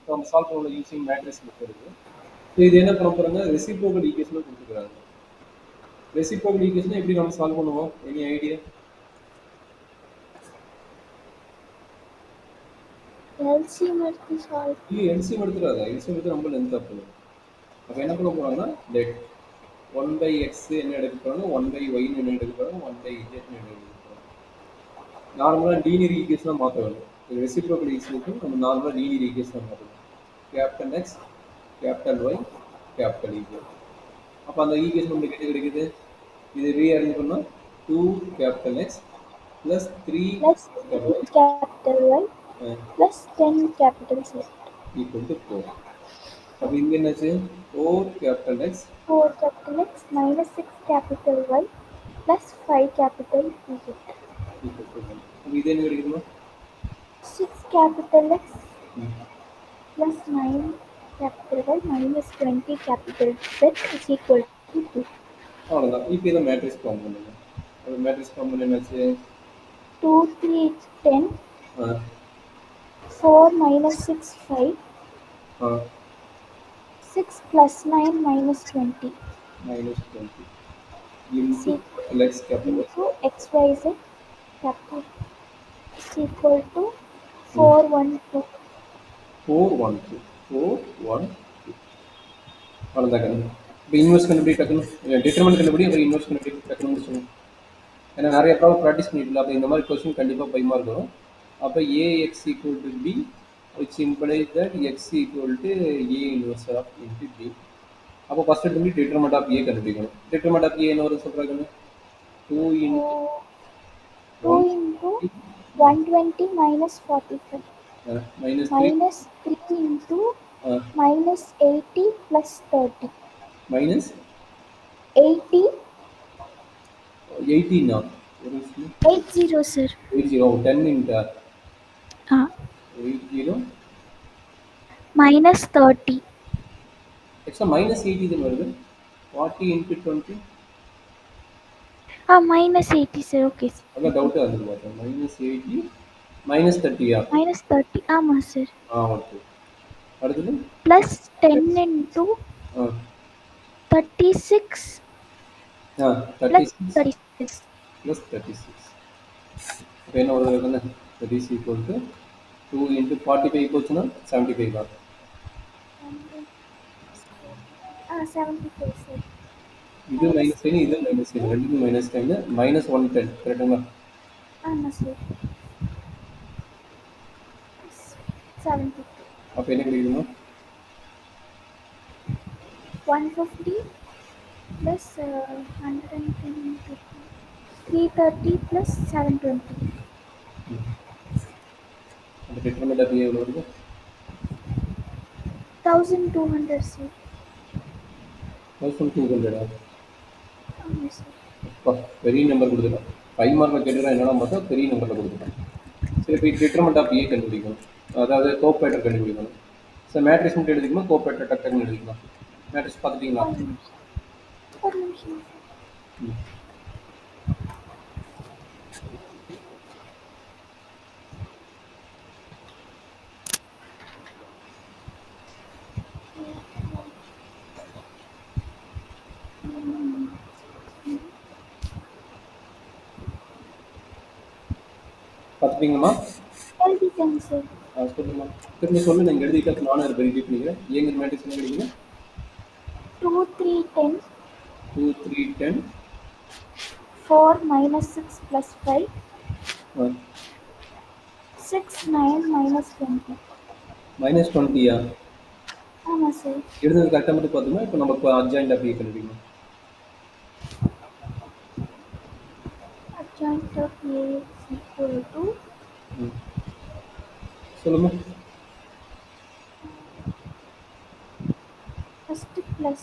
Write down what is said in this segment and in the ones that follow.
நம்ம சால்வ் பண்ண using matrix method. So இது என்ன பண்ண போறாங்க, ரெசிப்ரோக்கல் ஈக்குவேஷன் கொடுத்துருக்காங்க. ரெசிப்ரோக்கல் ஈக்குவேஷன் எப்படி நம்ம சால்வ் பண்ணுவோம், எனி ஐடியா? LCM எடுத்து சால்வ். இல்லை எல்சிஎம் எடுத்துடாத, எல்சிஎம் எடுத்து ரொம்ப லென்த்தாக போகும். அப்போ என்ன பண்ண போறாங்கன்னா லெட் 1/x என்ன எடுக்க போறாங்க, 1/y என்ன எடுக்க போறாங்க, 1/z என்ன எடுக்க போறாங்க. நார்மலாக லீனியர் ஈக்குவேஷனாக மாற்ற வேண்டும். ரெசிப்ரோக்கல் ஈக்குவேஷனுக்கு நம்ம நார்மலாக லீனியர் ஈக்குவேஷனாக மாற்றணும். Capital X capital Y capital E. அப்போ அந்த ஈக்குவேஷன் நம்மளுக்கு என்ன கிடைக்குது, இது ரீஅரேஞ்ச் பண்ணால் 2 capital X plus 3 capital Y plus 10 capital Z equal to 4. அப்போ இங்கே என்னாச்சு, 4 capital X 4 capital X minus 6 capital Y plus 5 capital Z equal to 1. அப்போ இது என்ன கிடைக்குமா, 6 capital X plus 9 capital Y minus 20 capital Z is equal to 2. அவ்வளோதான். இப்போ இதை மேட்ரிக்ஸ் ஃபார்ம் பண்ணுங்க. அது மேட்ரிக்ஸ் ஃபார்ம் பண்ண என்னாச்சு, 2, 3, 10, 4 minus 6, 5, 6 plus 9 minus 20 minus 20 into x capital into XYZ capital is equal to 412. 412 412. அவ்வளோதான் கண்ணு. இப்போ இன்வெஸ்ட் கண்டுபிடி டக்குன்னு, டிட்டர்மெண்ட் கண்டுபிடி, அப்புறம் இன்வெஸ்ட் கண்டுபிடி டக்குன்னு சொல்லுங்க. ஏன்னா நிறைய ப்ராப்ளம் ப்ராக்டிஸ் பண்ணிடலாம். அப்போ இந்த மாதிரி கொஸ்டின் கண்டிப்பாக பயமாக இருக்கும். அப்போ AX equal to B which implies that x equal to a inverse of into b. அப்போ ஃபர்ஸ்ட் எடுத்து டிட்டர்மெண்ட் ஆஃப் ஏ கண்டுபிடிக்கணும். டிட்டர்மெண்ட் ஆஃப் ஏ என்ன வரும் சொல்கிறாங்க, 2 into 120 minus 45 minus 3 into minus 80 plus 30 minus 80 18 80 sir 80 10 into 80 minus 30 extra minus 80 தான் வருது. 40 into 20 minus 80 sir. Okay sir. அதான் doubt ஆகுது பார்த்தேன். minus 80 minus 30 minus 30 ஆமா sir. ஓகே. அடுத்தது plus 10 into 36 36 plus 36 plus 36. இப்போ என்ன வருதுன்னா that is equal to 2 into 45 போச்சுன்னா 75 தான். 75 sir. இது மைனஸ் சைன், இது மைனஸ் சைன், ரெண்டுக்கும் மைனஸ் சைன், minus 110 கரெக்டுங்களா? ஆமா சார் 72. அப்போ என்ன கிடைக்குதுமா, 150 plus 110 330 plus 720. அந்த டிட்டர்மெண்ட் ஆஃப் ஏ எவ்வளோ வருது, 1200 sir. 1200. ஆமா சார். அப்பா பெரிய நம்பர் கொடுத்துட்டேன். 5 மார்க்கில் கேட்டுக்கிறேன் என்னென்னா பார்த்தா பெரிய நம்பரில் கொடுத்துட்டேன். சரி, இப்போ டிட்டர்மெண்ட் ஆஃப் ஏ கண்டுபிடிக்கணும், அதாவது கோஆப்ரேட்டர் கண்டுபிடிக்கணும். சார் மேட்ரிக்ஸ் மட்டும் எழுதிக்கணும், கோஆப்ரேட்டர் டக்குன்னு எழுதிக்கலாம். மேட்ரிக்ஸ் பார்த்துட்டிங்களா? ஒரு நிமிஷம். பார்த்துட்டிங்கம்மா? எழுதிட்டேங்க சார். சொல்லுங்கம்மா, திரும்ப சொல்லு. நீங்கள் எழுதிட்டு நானும் அதை ரிப்பீட் பண்ணிக்கிறேன். ஏங்க மேட்ரிக்ஸ் என்ன கிடைக்குங்க, 2 3 10 2 3 10 4 minus 6 plus 5 6 9 minus 20. minus 20யா? ஆமா சார். எழுதுறது கரெக்டாக மட்டும் பார்த்தோம்னா இப்போ நமக்கு அட்ஜாயிண்ட் ஆஃப் ஏ கண்டுபிடிக்கணும். Adjoint of A is equal to சொல்லுங்க. first plus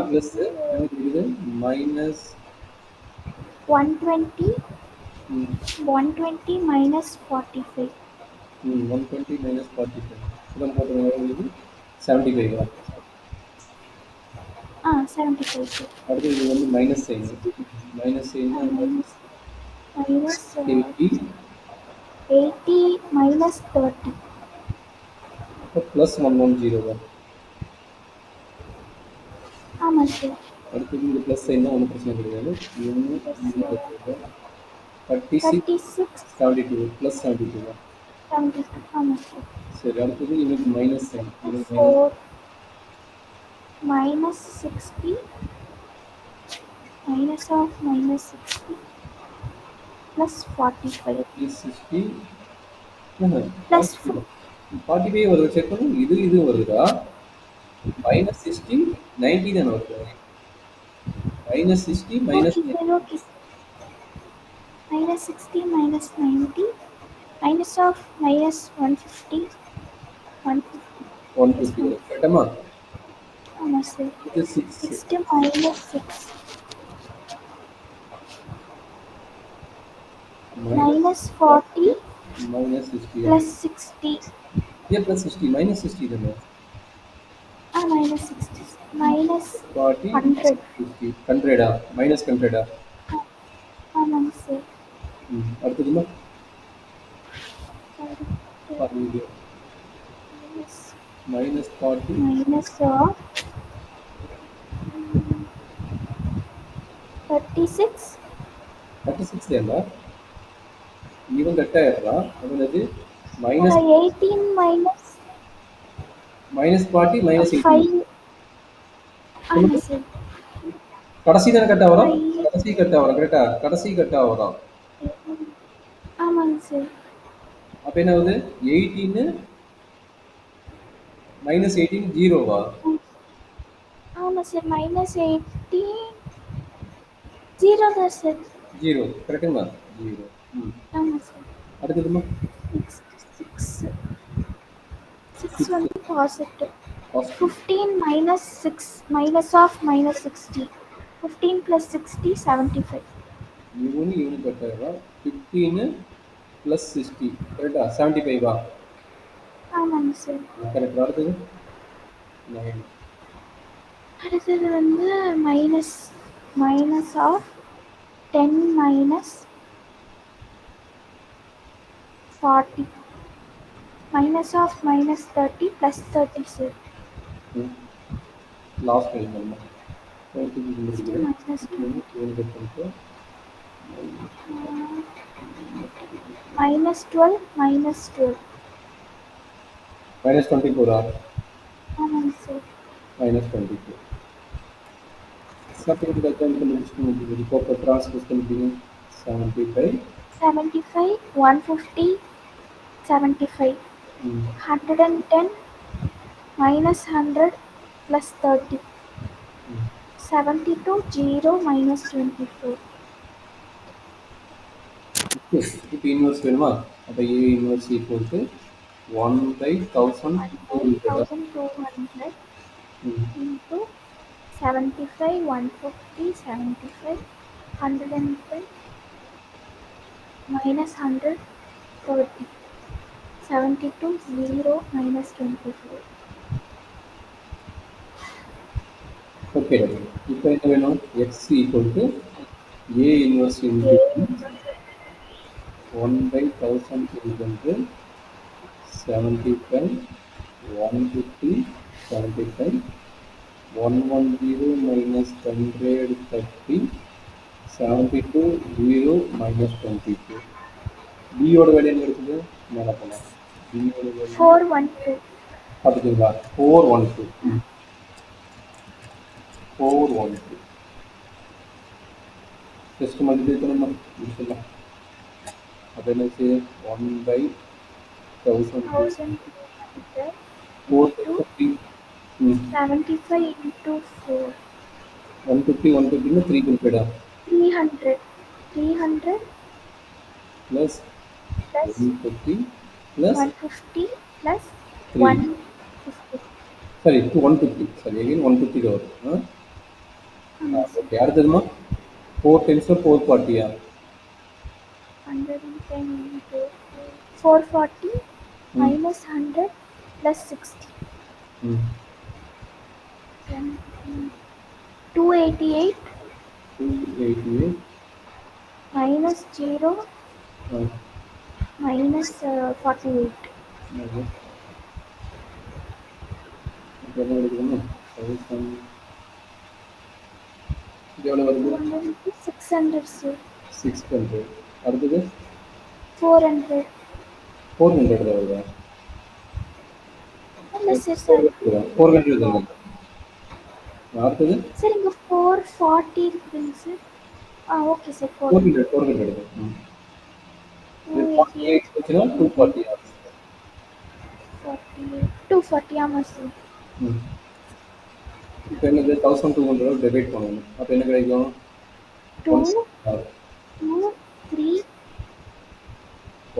ப்ளஸ் இருக்குது மைனஸ் 120 minus 45. 120 minus 45 இதான் போட்டுருங்க. 75. 75 சார். அடுத்து இது வந்து minus sign, minus sign minus 80 80 minus 30 plus 110 ஆமாம் சார். அடுத்தது இந்த ப்ளஸ் சைன்னா ஒன்றும் பிரச்சனை கிடையாது. இவங்க எஸ் சார். 36 36 72 ப்ளஸ் 72 72. ஆமாம் சார். சரி அடுத்தது இவனுக்கு மைனஸ் சைன், இவனுக்கு minus 4 minus 60 minus of minus 60 plus 45 60 plus 45 வருது. செக் பண்ணு, இது வருதா? மைனஸ் 60 90 தானே வருது. Minus 60 minus okay sir, okay sir. Minus 60 minus 90 minus of minus 150 150 150 வரும் கரெக்டாமா? ஆமாம் சார். இது 6 next minus 6 minus 40 minus 60 plus 60 ஏன் ப்ளஸ் 60 மைனஸ் 60 தானே? minus 60 minus 40 100 50 100 மைனஸ் 100 ஆமாங்க சார். அடுத்ததுமா அடுத்து மைனஸ் 40 minus of 36 36 ஏன்னா இவன் கட்டாயிடுறான். அவனது மைனஸ் 18 minus மைனஸ் 40 மைனஸ் 18 5 ஆமாம் சார். கடைசி தானே கட்டா வரும். 5 கடைசி கட்டா வரும் கரெக்டா? கடைசி கட்டா வரும். ஆமாங்க சார். அப்ப என்ன ஆகுது? 18 மைனஸ் 18 ஜீரோவா? ஆமாம் சார். minus 18 0 தான் சார். ஜீரோ கரெக்டுங்களா? ஜீரோ. ஆமாம் சார். அடுத்ததுமா next 6 வந்து positive. Positive 15 minus 6 minus of minus 60 15 plus 60 75 இவனு கட்டாயிடுறான். 15 ப்ளஸ் 60 கரெக்டா? 75வா? ஆமாங்க சார். கரெக்ட். அடுத்தது 9 அடுத்தது வந்து minus of 10 minus 40 minus of minus 30 plus 30 sir. Last time நம்ம minus 2 minus 12 minus 12 மைனஸ் 24 ஆமாங்க சார். மைனஸ் 24 சப்ஜெக்ட் கல்ச்சர் முடிச்சுட்டு இப்போ ட்ரான்ஸ்போஸ் பண்ணிட்டீங்க. 75 75 150 75 110 minus 100 plus 30 72 0 minus 24 இப்போ இன்வெர்ஸ் வேணுமா? அப்போ ஏ inverse equal to 1/1200 1200 into 75 150 75 110 minus 100 30 72 0 minus 24 okay. இப்போ என்ன வேணும்? X equal to A inverse into 1/1200 75 150 75 110 minus 100 30 72 0 minus 22 பியோட வேல்யூ என்ன இருக்குது? மேலே போகலாம். பியோட வேல்யூ 412 பார்த்துக்கீங்களா? 412 412 ஜஸ்ட் மல்டிப்ளை பண்ணணுமா? முடிச்சிடலாம். அப்போ என்ன செய்ய 1/1200 450 75 into 4 150 150 3 குறிப்பிடா 300 300 plus plus 150 plus 150 plus 3 150 sorry 150 sorry again 150 வரும். Okay. அடுத்ததுமா 4 times 440 110 into 440 minus 100 plus 60 288 288 minus 0 minus 48 minus என்ன எடுக்கணும்? 1000 இது எவ்வளோ வருது? 600 sir. 600. அடுத்தது 400. 400 தான் வருதா? இல்ல சார் சாரி 400 தானே. அடுத்தது சார் இங்க 440 இருக்குங்க சார். ஓகே சார் 400 400 எடுக்கும். இது 48 போச்சுன்னா 240 ஆகும். 240 ஆமா சார். இப்போ என்னது 1200 டிவைட் பண்ணணும். அப்போ என்ன கிடைக்கும்? 2 2 3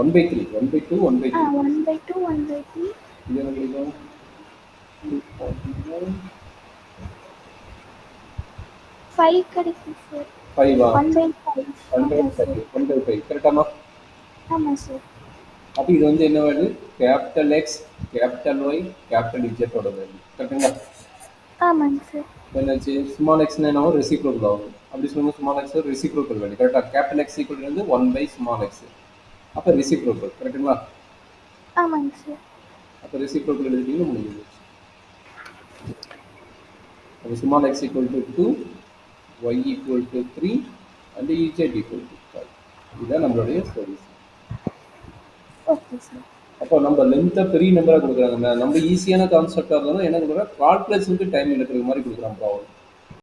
1/3 1/2 1/3 1/2 1/3 இது என்ன கிடைக்கும்? 241 5 கிடைக்கும் சார். 5 ஆ? 1/5 1/5 கரெக்டாமா? ஆமா சார். அப்போ இது வந்து என்ன value? Capital X capital Y capital இஜெட்டோட வேல்யூ கரெக்டுங்களா? ஆமாங்க சார். என்னாச்சு? ஸ்மால் எக்ஸ்னா என்ன ரெசிப்ரோக்கல் ஆகும். அப்படி சொல்லும்போது ஸ்மால் எக்ஸ் ரெசிப்ரோக்கல் வேல்யூ கரெக்டாக. கேபிட்டல் எக்ஸ் ஈக்குவல் வந்து 1/ஸ்மால் எக்ஸ். அப்போ ரெசிப்ரோக்கல் கரெக்டுங்களா? ஆமாங்க சார். அப்போ ரெசிப்ரோக்கல் எழுதிட்டீங்கன்னா முடிஞ்சது. அப்போ small X equal to 2, Y equal to 3 and Z equal to 5. இதுதான் நம்மளுடைய சொல்யூஷன். Okay sir. அப்போ நம்ம லென்த்தை பெரிய நம்பராக கொடுக்குறாங்க. நம்ம ஈஸியான கான்செப்டாக இருந்தாலும் என்ன கொடுக்குறோம்? கால்குலேஷனுக்கு டைம் எடுக்கிற மாதிரி கொடுக்குறான் ப்ராப்ளம்.